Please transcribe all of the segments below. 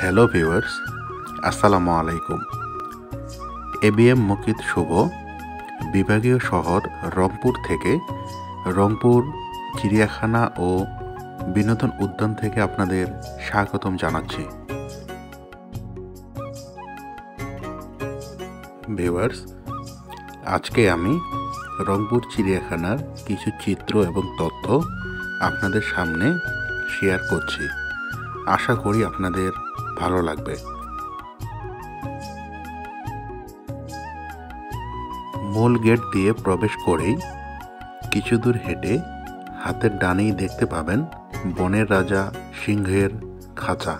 Hello viewers, আসসালামু আলাইকুম। ABM Mukit শুভ বিভাগীয় শহর রংপুর থেকে রংপুর চিড়িয়াখানা ও বিনোদন উদ্যান থেকে আপনাদের স্বাগতম জানাচ্ছি। ভিউয়ার্স, আজকে আমি রংপুর চিড়িয়াখানার কিছু চিত্র এবং তথ্য আপনাদের সামনে শেয়ার করছি। আশা করি আপনাদের ভালো লাগবে। মূল গেট দিয়ে প্রবেশ করেই কিছু দূর হেঁটে হাতের ডানেই দেখতে পাবেন বনের রাজা সিংহের খাঁচা।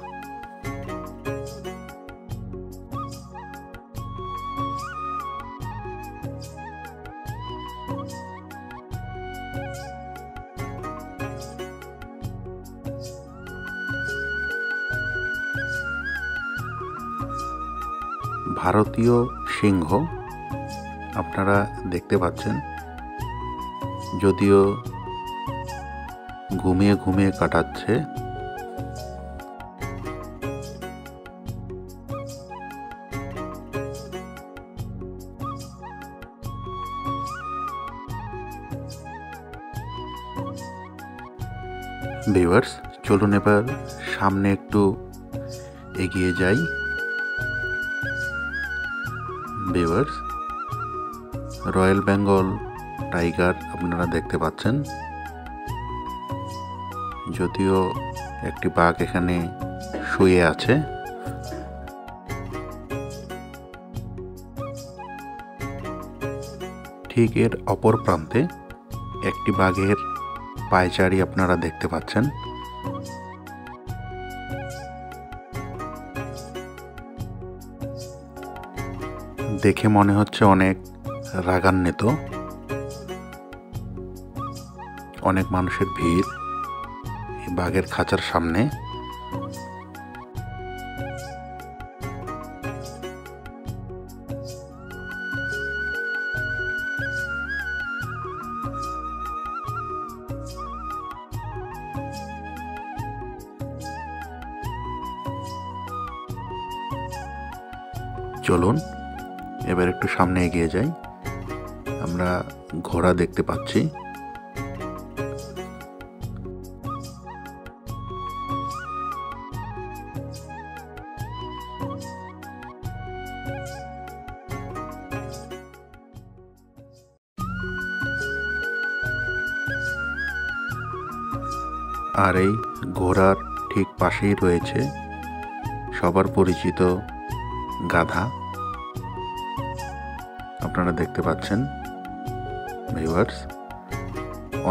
ভারতীয় সিংহ আপনারা দেখতে পাচ্ছেন, যদিও ঘুমিয়ে ঘুমিয়ে কাটাচ্ছে। ভিউয়ার্স, চলুন এবার সামনে একটু এগিয়ে যাই। ভিউয়ার্স, রয়্যাল বেঙ্গল টাইগার আপনারা দেখতে পাচ্ছেন, যদিও একটি বাঘ এখানে শুয়ে আছে। ঠিক এর অপর প্রান্তে একটি বাঘের পায়চারি আপনারা দেখতে পাচ্ছেন। দেখে মনে হচ্ছে অনেক রাগান্বিত। অনেক মানুষের ভিড় এই বাঘের খাঁচার সামনে। চলুন এবার একটু সামনে এগিয়ে যাই। আমরা ঘোড়া দেখতে পাচ্ছি। আর এই ঘোড়ার ঠিক পাশেই রয়েছে সবার পরিচিত গাধা। আপনারা দেখতে পাচ্ছেন ভিউয়ার্স,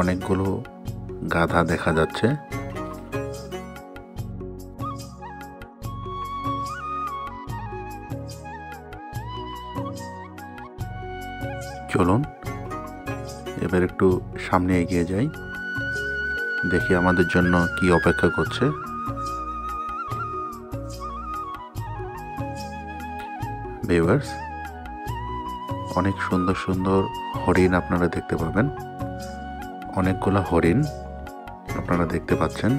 অনেকগুলো গাধা দেখা যাচ্ছে। চলুন এবার একটু সামনে এগিয়ে যাই, দেখি আমাদের জন্য কি অপেক্ষা করছে। ভিউয়ার্স, অনেক সুন্দর সুন্দর হরিণ আপনারা দেখতে পাবেন। অনেকগুলো হরিণ আপনারা দেখতে পাচ্ছেন।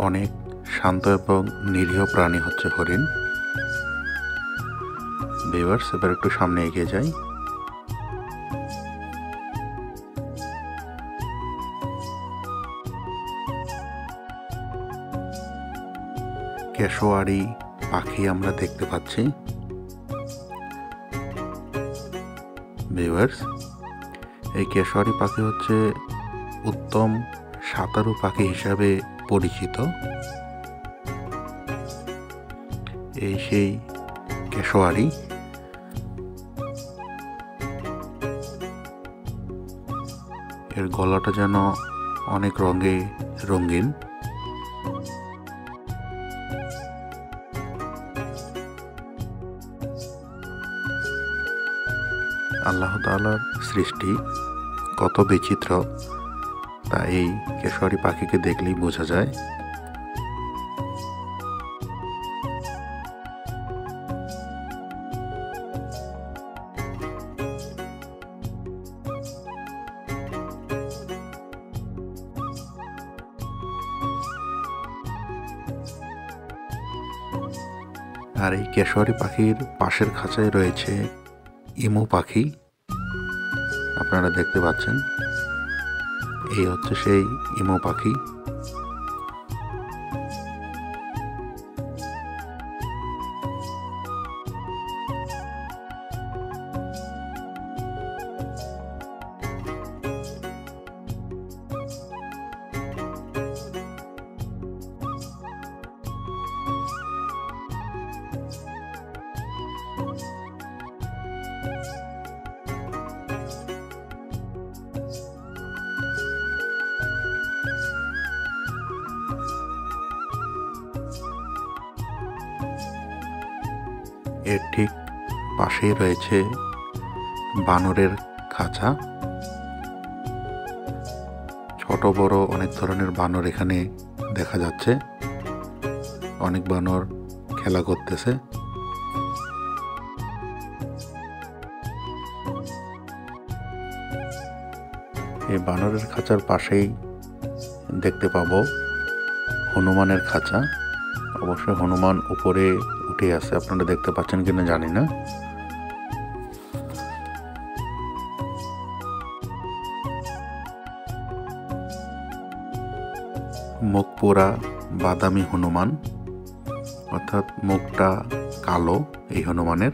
অনেক শান্ত এবং নিরীহ প্রাণী হচ্ছে হরিণ। ভিউয়ার্স, এবার একটু সামনে এগিয়ে যাই। কেশোয়ারি পাখি আমরা দেখতে পাচ্ছি। ভিউয়ার্স, এই কেশোয়ারি পাখি হচ্ছে উত্তম সাঁতারু পাখি হিসাবে পরিচিত। এই সেই কেশোয়ারি। এর গলাটা যেন অনেক রঙে রঙিন। আল্লাহ তাআলার সৃষ্টি কত বিচিত্র তা এই কেশোয়ারি পাখিকে দেখলেই বোঝা যায়। আর এই কেশোয়ারি পাখির পাশের খাঁচায় রয়েছে ইমু পাখি, আপনারা দেখতে পাচ্ছেন। এই হচ্ছে সেই ইমু পাখি। এর ঠিক পাশেই রয়েছে বানরের খাঁচা। ছোট বড় অনেক ধরনের বানর এখানে দেখা যাচ্ছে। অনেক বানর খেলা করতেছে। এই বানরের খাঁচার পাশেই দেখতে পাবো হনুমানের খাঁচা। অবশ্যই হনুমান উপরে উঠে আছে, আপনারা দেখতে পাচ্ছেন কিনা জানি না। মুখ পোড়া বাদামি হনুমান, অর্থাৎ মুখটা কালো এই হনুমানের।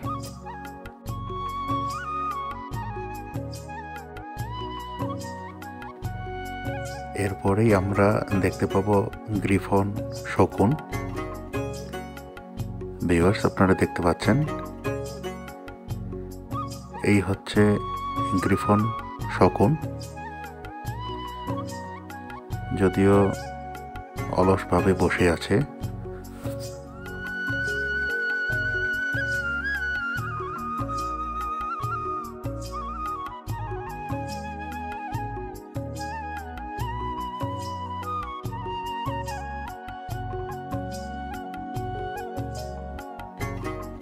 এরপরেই আমরা দেখতে পাবো গ্রিফন শকুন। ভিউয়ার্স, আপনারা দেখতে পাচ্ছেন এই হচ্ছে গ্রিফন শকুন। যদিও অলসভাবে বসে আছে।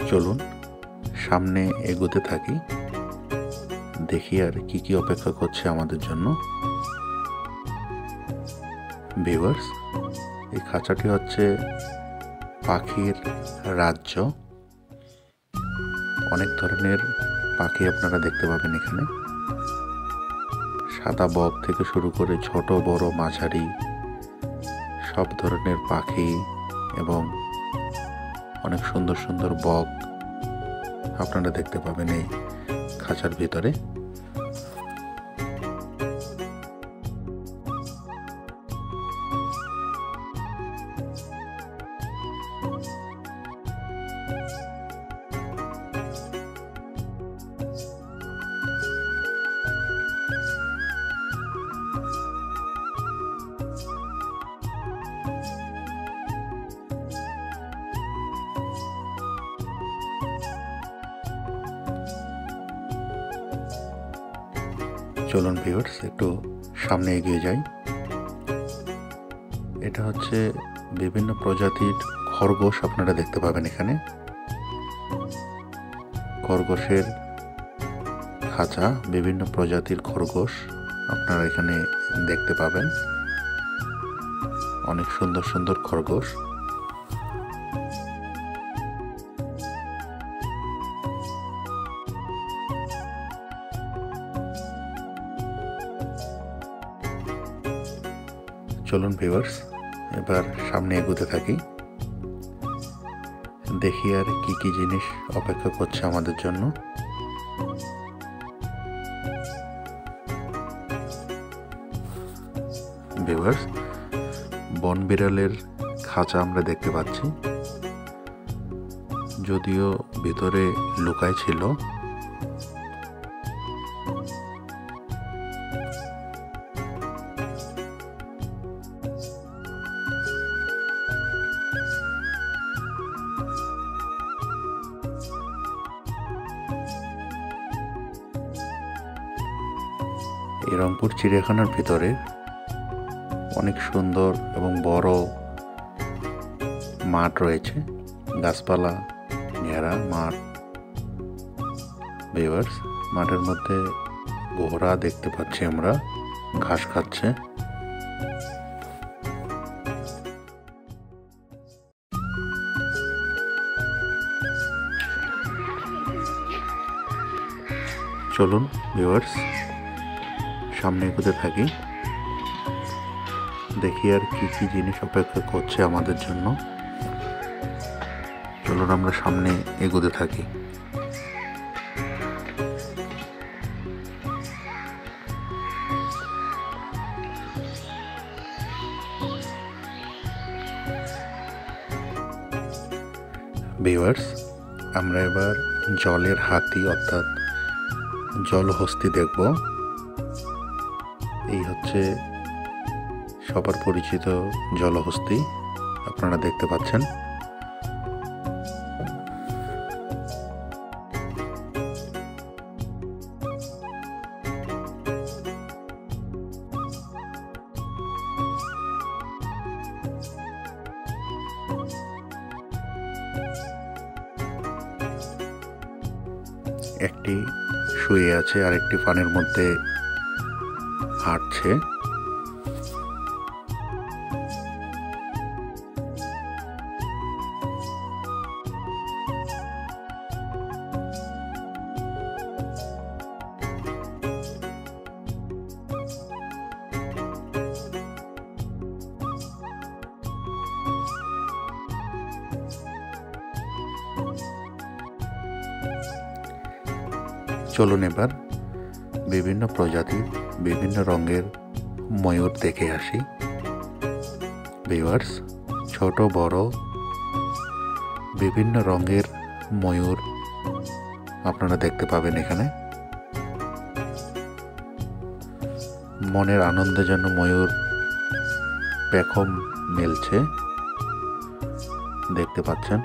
চলুন সামনে এগোতে থাকি, দেখি আর কি কি অপেক্ষা করছে আমাদের জন্য। ভিউয়ার্স, এই খাঁচাটি হচ্ছে পাখির রাজ্য। অনেক ধরনের পাখি আপনারা দেখতে পাবেন এখানে। সাদা বক থেকে শুরু করে ছোট বড় মাঝারি সব ধরনের পাখি এবং অনেক সুন্দর সুন্দর বক আপনারা দেখতে পাবেন এই খাঁচার ভিতরে। চলুন ভিউয়ার্স একটু সামনে এগিয়ে যাই। এটা হচ্ছে বিভিন্ন প্রজাতির খরগোশ আপনারা দেখতে পাবেন এখানে। খরগোশের খাঁচা, বিভিন্ন প্রজাতির খরগোশ আপনারা এখানে দেখতে পাবেন। অনেক সুন্দর সুন্দর খরগোশ। চলুন ভিউয়ার্স এবার সামনে এগোতে থাকি, দেখি আর কি কি জিনিস অপেক্ষা করছে আমাদের জন্য। ভিউয়ার্স, বন বিড়ালের খাঁচা আমরা দেখতে পাচ্ছি। যদিও ভিতরে লুকায় ছিল। এই রংপুর চিড়িয়াখানার ভিতরে অনেক সুন্দর এবং বড় মাঠ রয়েছে, গাছপালা ঘেরা মাঠ। ভিউয়ার্স, মাঠের মধ্যে ঘোড়া দেখতে পাচ্ছি আমরা, ঘাস খাচ্ছে। চলুন ভিউয়ার্স সামনে এগোতে থাকি, দেখি আর কি কি জিনিস অপেক্ষা করছে আমাদের জন্য। চলুন আমরা সামনে এগোতে থাকি। ভিউয়ার্স আমরা এবার জলের হাতি অর্থাৎ জলহস্তী দেখব। এই হচ্ছে সবার পরিচিত জলহস্তী, আপনারা দেখতে পাচ্ছেন। একটি শুয়ে আছে আর একটি পানির মধ্যে হাঁটছে। চলুন এবার বিভিন্ন প্রজাতির বিভিন্ন রঙের ময়ূর দেখে আসি। ভিউয়ার্স ছোট বড় বিভিন্ন রঙের ময়ূর আপনারা দেখতে পাবেন এখানে। মনের আনন্দের জন্য ময়ূর পেখম মেলছে, দেখতে পাচ্ছেন।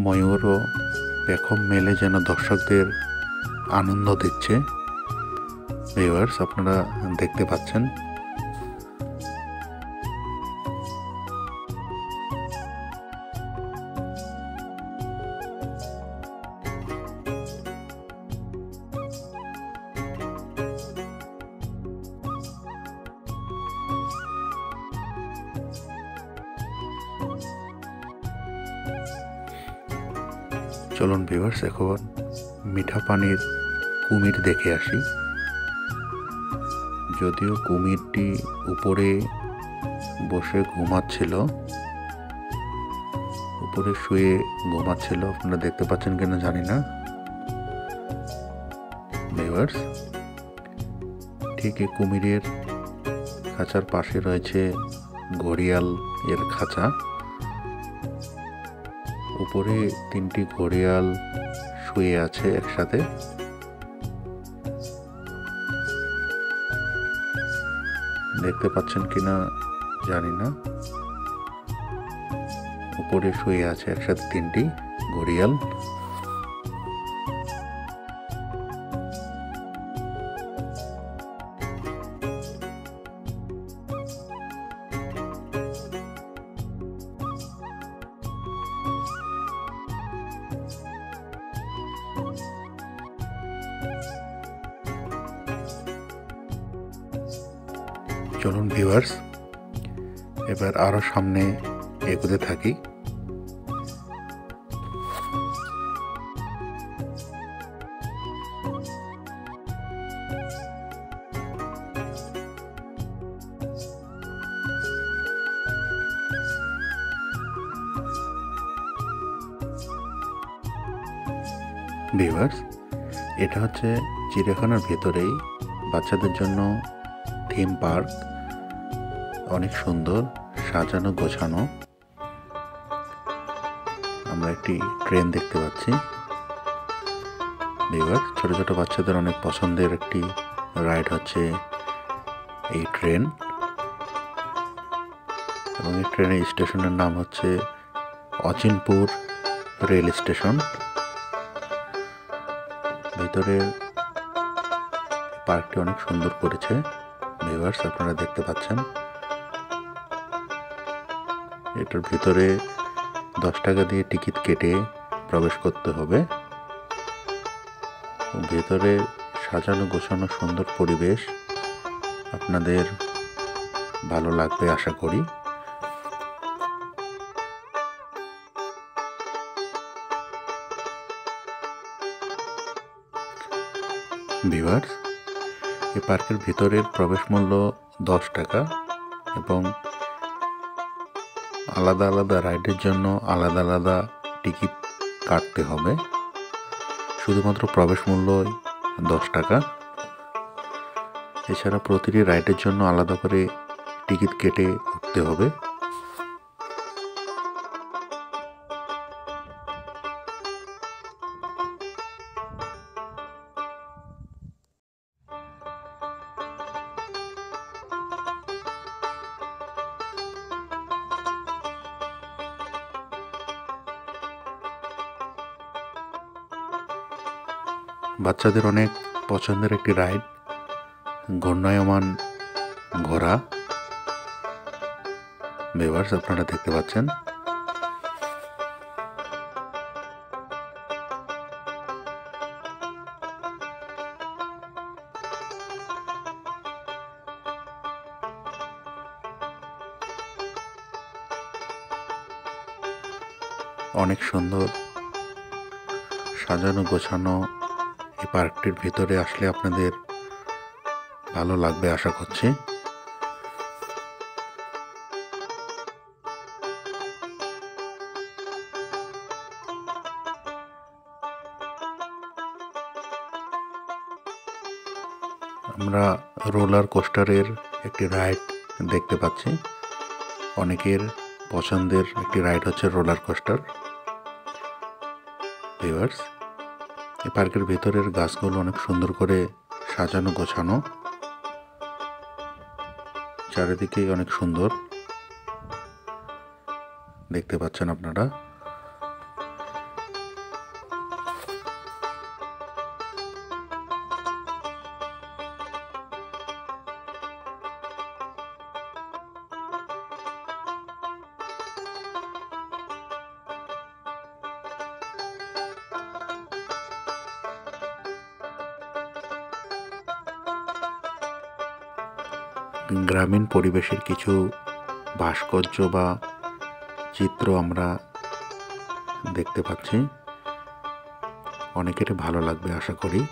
ময়ূরও পেখম মেলে যেন দর্শকদের আনন্দ দিচ্ছে। ভিউয়ার্স আপনারা দেখতে পাচ্ছেন। চলুন ভিউয়ার্স এখন মিঠা পানির কুমির দেখে আসি। যদিও কুমিরটি উপরে বসে ঘুমাচ্ছিল, উপরে শুয়ে ঘুমাচ্ছিল, আপনারা দেখতে পাচ্ছেন কিনা জানি না। ভিউয়ার্স ঠিক এই কুমিরের খাঁচার পাশে রয়েছে ঘড়িয়াল এর খাঁচা। উপরে তিনটি ঘড়িয়াল শুয়ে আছে একসাথে। দেখতে পাচ্ছেন কিনা জানি না, উপরে শুয়ে আছে একসাথে তিনটি ঘড়িয়াল। চলুন ভিউয়ার্স এবার আরো সামনে এগোতে থাকি। ভিউয়ার্স এটা হচ্ছে চিড়িয়াখানার ভেতরেই বাচ্চাদের জন্য থিম পার্ক। অনেক সুন্দর সাজানো গোছানো। আমরা একটি ট্রেন দেখতে পাচ্ছি। ভিউয়ার্স ছোট ছোট বাচ্চাদের অনেক পছন্দের একটি রাইড হচ্ছে এই ট্রেন, এবং এই ট্রেনের স্টেশনের নাম হচ্ছে অচিনপুর রেল স্টেশন। ভিতরের পার্কটি অনেক সুন্দর করেছে ভিউয়ার্স, আপনারা দেখতে পাচ্ছেন। এটার ভিতরে 10 টাকা দিয়ে টিকিট কেটে প্রবেশ করতে হবে। ভেতরে সাজানো গোছানো সুন্দর পরিবেশ আপনাদের ভালো লাগবে আশা করি। ভিউয়ার্স, এই পার্কের ভিতরের প্রবেশ মূল্য 10 টাকা এবং আলাদা আলাদা রাইডের জন্য আলাদা আলাদা টিকিট কাটতে হবে। শুধুমাত্র প্রবেশ মূল্য 10 টাকা। এছাড়া প্রতিটি রাইডের জন্য আলাদা করে টিকিট কেটে উঠতে হবে। বাচ্চাদের অনেক পছন্দের একটি রাইড ঘূর্ণায়মান ঘোড়া। ভিউয়ার্স, আপনারা দেখতে পাচ্ছেন। অনেক সুন্দর সাজানো গোছানো এই পার্কটির ভিতরে আসলে আপনাদের ভালো লাগবে আশা করছি। আমরা রোলার কোস্টারের একটি রাইড দেখতে পাচ্ছি। অনেকের পছন্দের একটি রাইড হচ্ছে রোলার কোস্টার। ভিউয়ার্স, এই পার্কের ভিতরের গাছগুলো অনেক সুন্দর করে সাজানো গোছানো, চারিদিকে অনেক সুন্দর দেখতে পাচ্ছেন আপনারা। গ্রামীণ পরিবেশের কিছু ভাস্কর্য বা চিত্র আমরা দেখতে পাচ্ছি। অনেকেরই ভালো লাগবে আশা করি।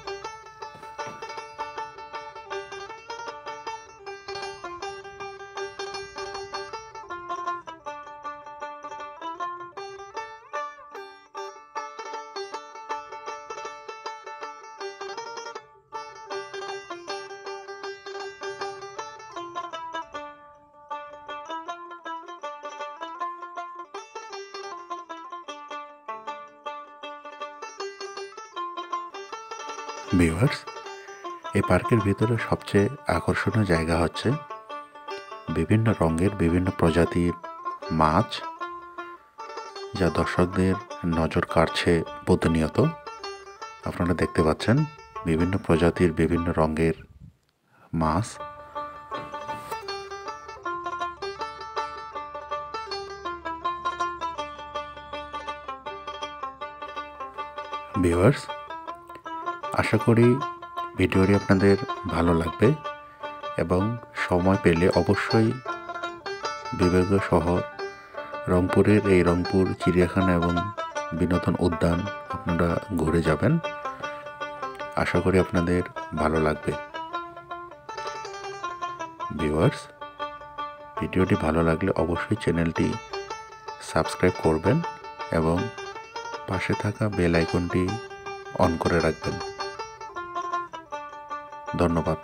ভিউয়ার্স, এই পার্কের ভিতরে সবচেয়ে আকর্ষণীয় জায়গা হচ্ছে বিভিন্ন রঙের বিভিন্ন প্রজাতির মাছ, যা দর্শকদের নজর কাড়ছে প্রতিনিয়ত। আপনারা দেখতে পাচ্ছেন বিভিন্ন প্রজাতির বিভিন্ন রঙের মাছ। ভিউয়ার্স, আশা করি ভিডিওটি আপনাদের ভালো লাগবে এবং সময় পেলে অবশ্যই বিভাগীয় শহর রংপুরের এই রংপুর চিড়িয়াখানা এবং বিনোদন উদ্যান আপনারা ঘুরে যাবেন। আশা করি আপনাদের ভালো লাগবে। ভিউয়ার্স, ভিডিওটি ভালো লাগলে অবশ্যই চ্যানেলটি সাবস্ক্রাইব করবেন এবং পাশে থাকা বেল আইকনটি অন করে রাখবেন। ধন্যবাদ।